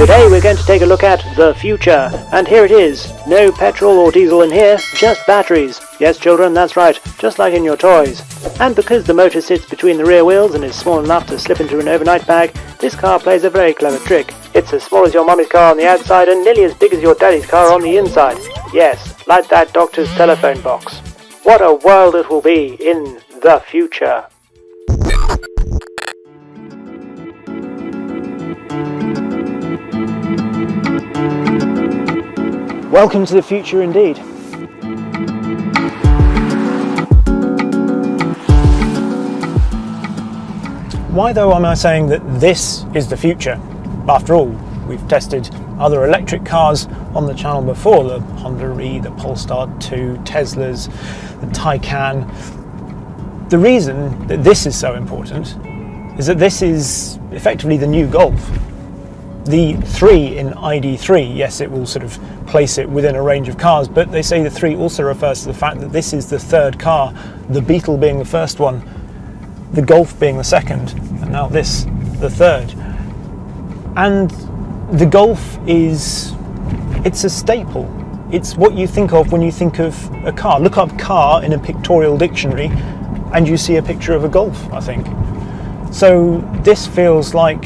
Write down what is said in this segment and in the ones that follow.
Today we're going to take a look at the future, and here it is. No petrol or diesel in here, just batteries. Yes children, that's right, just like in your toys. And because the motor sits between the rear wheels and is small enough to slip into an overnight bag, this car plays a very clever trick. It's as small as your mummy's car on the outside and nearly as big as your daddy's car on the inside. Yes, like that doctor's telephone box. What a world it will be in the future. Welcome to the future indeed. Why though am I saying that this is the future? After all, we've tested other electric cars on the channel before, the Honda E, the Polestar 2, Teslas, the Taycan. The reason that this is so important is that this is effectively the new Golf. The 3 in ID3, yes, it will sort of place it within a range of cars, but they say the 3 also refers to the fact that this is the third car, the Beetle being the first one, the Golf being the second, and now this, the third. And the Golf it's a staple. It's what you think of when you think of a car. Look up car in a pictorial dictionary and you see a picture of a Golf, I think. So this feels like,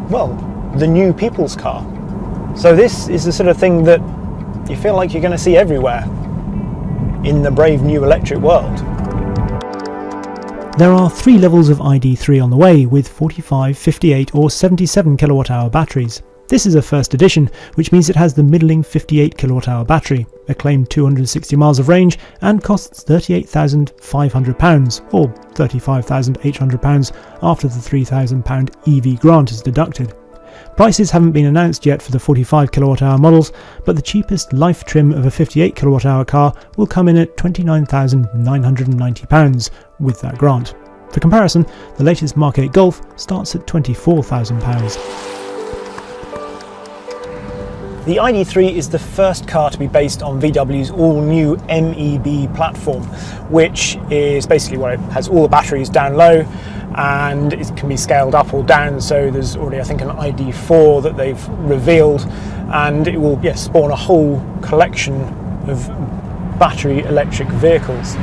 well, the new people's car. So this is the sort of thing that you feel like you're going to see everywhere in the brave new electric world. There are 3 levels of ID3 on the way with 45, 58 or 77 kilowatt-hour batteries. This is a first edition, which means it has the middling 58 kilowatt-hour battery, a claimed 260 miles of range, and costs £38,500 or £35,800 after the £3,000 EV grant is deducted. Prices haven't been announced yet for the 45 kilowatt-hour models, but the cheapest life trim of a 58 kilowatt-hour car will come in at £29,990 with that grant. For comparison, the latest Mark 8 Golf starts at £24,000. The ID3 is the first car to be based on VW's all-new MEB platform, which is basically where it has all the batteries down low and it can be scaled up or down. So there's already, I think, an ID4 that they've revealed, and it will spawn a whole collection of battery electric vehicles.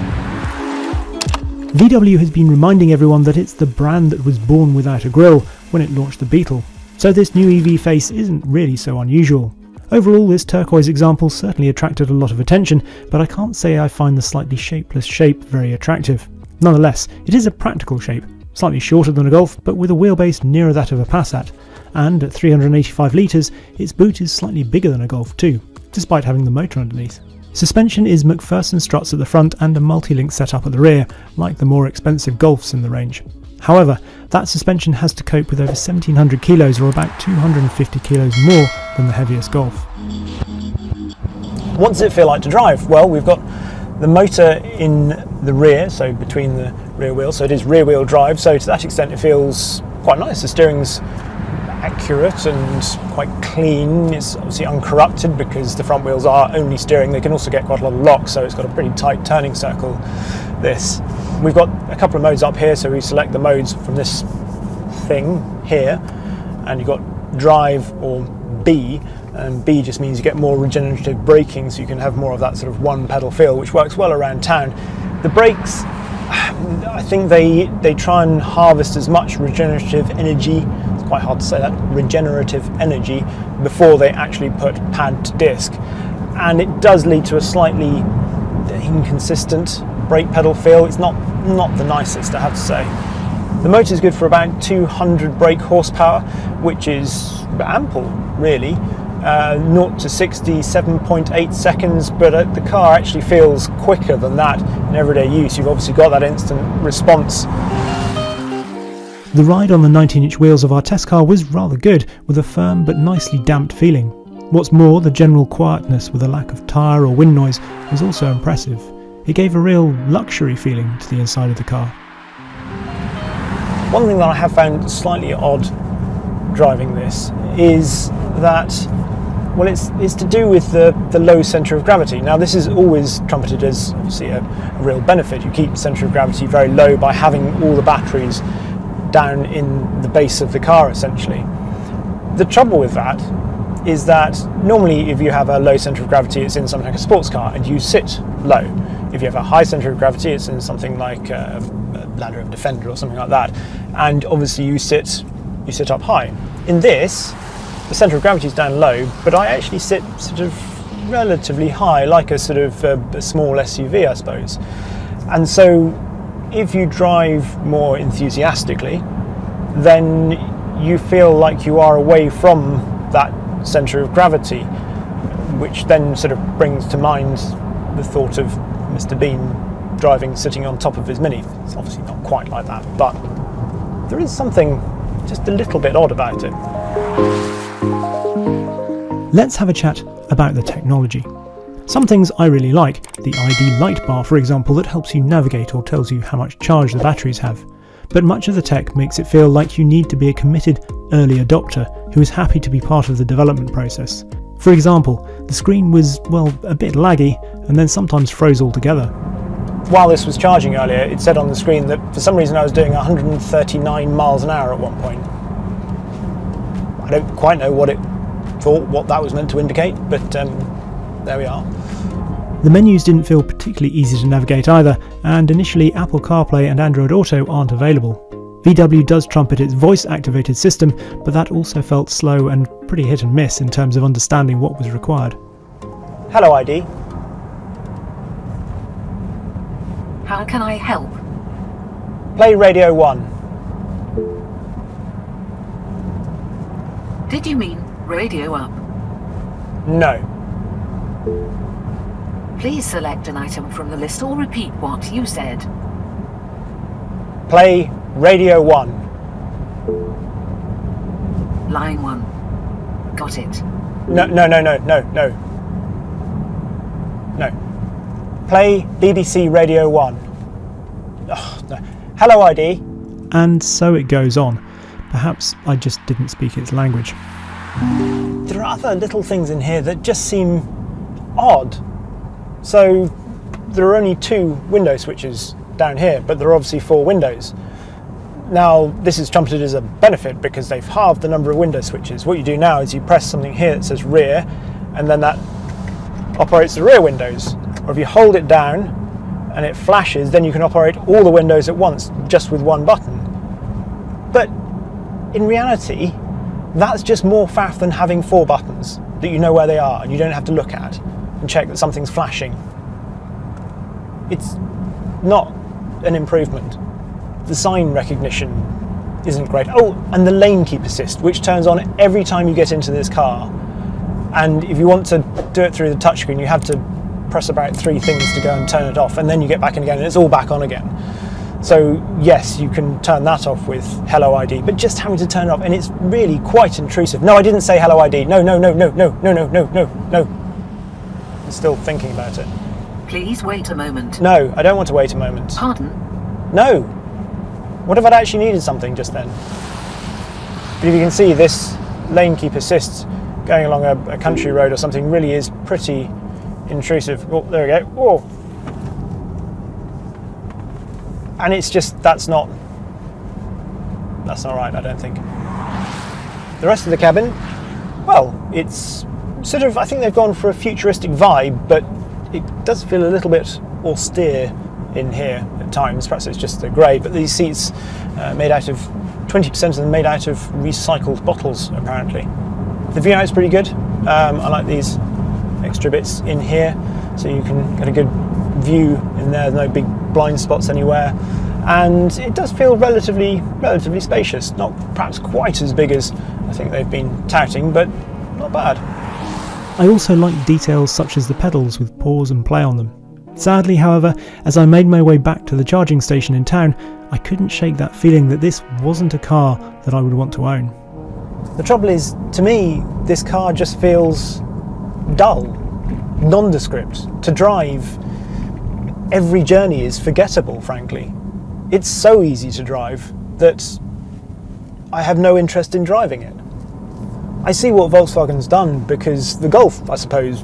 VW has been reminding everyone that it's the brand that was born without a grille when it launched the Beetle, so this new EV face isn't really so unusual. Overall, this turquoise example certainly attracted a lot of attention, but I can't say I find the slightly shapeless shape very attractive. Nonetheless, it is a practical shape, slightly shorter than a Golf but with a wheelbase nearer that of a Passat, and at 385 litres its boot is slightly bigger than a Golf too, despite having the motor underneath. Suspension is McPherson struts at the front and a multi-link setup at the rear, like the more expensive Golfs in the range. However, that suspension has to cope with over 1700 kilos or about 250 kilos more than the heaviest Golf. What does it feel like to drive? Well, we've got the motor in the rear, so between the rear wheels, so it is rear wheel drive, so to that extent it feels quite nice. The steering's accurate and quite clean. It's obviously uncorrupted because the front wheels are only steering. They can also get quite a lot of lock, so it's got a pretty tight turning circle, this. We've got a couple of modes up here, so we select the modes from this thing here, and you've got drive or B, and B just means you get more regenerative braking, so you can have more of that sort of one pedal feel, which works well around town. The brakes, I think they try and harvest as much regenerative energy, it's quite hard to say that, regenerative energy, before they actually put pad to disc, and it does lead to a slightly inconsistent brake pedal feel. It's not the nicest, I have to say. The motor is good for about 200 brake horsepower, which is ample, really. 0 to 60, 7.8 seconds, but the car actually feels quicker than that in everyday use. You've obviously got that instant response. The ride on the 19-inch wheels of our test car was rather good, with a firm but nicely damped feeling. What's more, the general quietness with a lack of tyre or wind noise was also impressive. It gave a real luxury feeling to the inside of the car. One thing that I have found slightly odd driving this is that, well, it's to do with the low centre of gravity. Now, this is always trumpeted as obviously a real benefit. You keep the centre of gravity very low by having all the batteries down in the base of the car, essentially. The trouble with that is that normally if you have a low centre of gravity, it's in something like a sports car and you sit low. If you have a high centre of gravity, it's in something like a Land Rover Defender or something like that, and obviously you sit up high. In this, the centre of gravity is down low, but I actually sit sort of relatively high, like a sort of a small SUV, I suppose. And so if you drive more enthusiastically, then you feel like you are away from that centre of gravity, which then sort of brings to mind the thought of Mr. Bean driving, sitting on top of his Mini. It's obviously not quite like that, but there is something just a little bit odd about it. Let's have a chat about the technology. Some things I really like, the ID light bar for example, that helps you navigate or tells you how much charge the batteries have. But much of the tech makes it feel like you need to be a committed early adopter who is happy to be part of the development process. For example, the screen was, well, a bit laggy and then sometimes froze altogether. While this was charging earlier, it said on the screen that for some reason I was doing 139 miles an hour at one point. I don't quite know what it thought, what that was meant to indicate, but there we are. The menus didn't feel particularly easy to navigate either, and initially Apple CarPlay and Android Auto aren't available. VW does trumpet its voice-activated system, but that also felt slow and pretty hit and miss in terms of understanding what was required. Hello ID. How can I help? Play Radio 1. Did you mean radio up? No. Please select an item from the list or repeat what you said. Play Radio 1. Line 1. Got it. No. Play BBC Radio 1. Oh, no. Hello ID. And so it goes on. Perhaps I just didn't speak its language. There are other little things in here that just seem odd. So there are only 2 window switches down here, but there are obviously 4 windows. Now this is trumpeted as a benefit because they've halved the number of window switches. What you do now is you press something here that says rear, and then that operates the rear windows. Or if you hold it down and it flashes, then you can operate all the windows at once just with one button. But in reality, that's just more faff than having 4 buttons that you know where they are and you don't have to look at and check that something's flashing. It's not an improvement. The sign recognition isn't great. Oh, and the lane keep assist, which turns on every time you get into this car. And if you want to do it through the touchscreen, you have to press about 3 things to go and turn it off, and then you get back in again and it's all back on again. So yes, you can turn that off with Hello ID, but just having to turn it off, and it's really quite intrusive. No, I didn't say Hello ID. No. I'm still thinking about it. Please wait a moment. No, I don't want to wait a moment. Pardon? No. What if I'd actually needed something just then? But if you can see, this lane keep assist going along a country road or something really is pretty intrusive. Oh, there we go. Whoa. And it's just, that's not right, I don't think. The rest of the cabin, well, it's sort of, I think they've gone for a futuristic vibe, but it does feel a little bit austere in here at times. Perhaps it's just the grey, but these seats made out of, 20% of them made out of recycled bottles, apparently. The view out's pretty good. I like these extra bits in here, so you can get a good view in there, no big blind spots anywhere. And it does feel relatively spacious, not perhaps quite as big as I think they've been touting, but not bad. I also like details such as the pedals with pause and play on them. Sadly, however, as I made my way back to the charging station in town, I couldn't shake that feeling that this wasn't a car that I would want to own. The trouble is, to me, this car just feels dull, nondescript. To drive, every journey is forgettable, frankly. It's so easy to drive that I have no interest in driving it. I see what Volkswagen's done because the Golf, I suppose,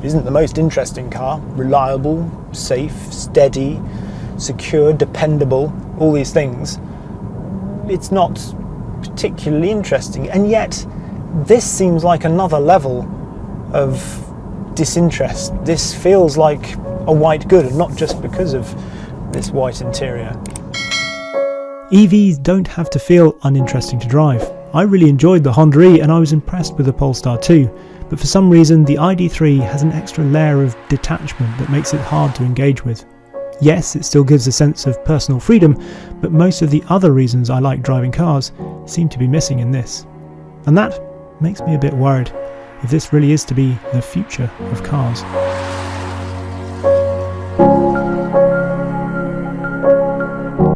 isn't the most interesting car. Reliable, safe, steady, secure, dependable, all these things. It's not particularly interesting, and yet this seems like another level of disinterest. This feels like a white good, and not just because of this white interior. EVs don't have to feel uninteresting to drive. I really enjoyed the Honda E and I was impressed with the Polestar 2, but for some reason the ID3 has an extra layer of detachment that makes it hard to engage with. Yes, it still gives a sense of personal freedom, but most of the other reasons I like driving cars seem to be missing in this. And that makes me a bit worried if this really is to be the future of cars.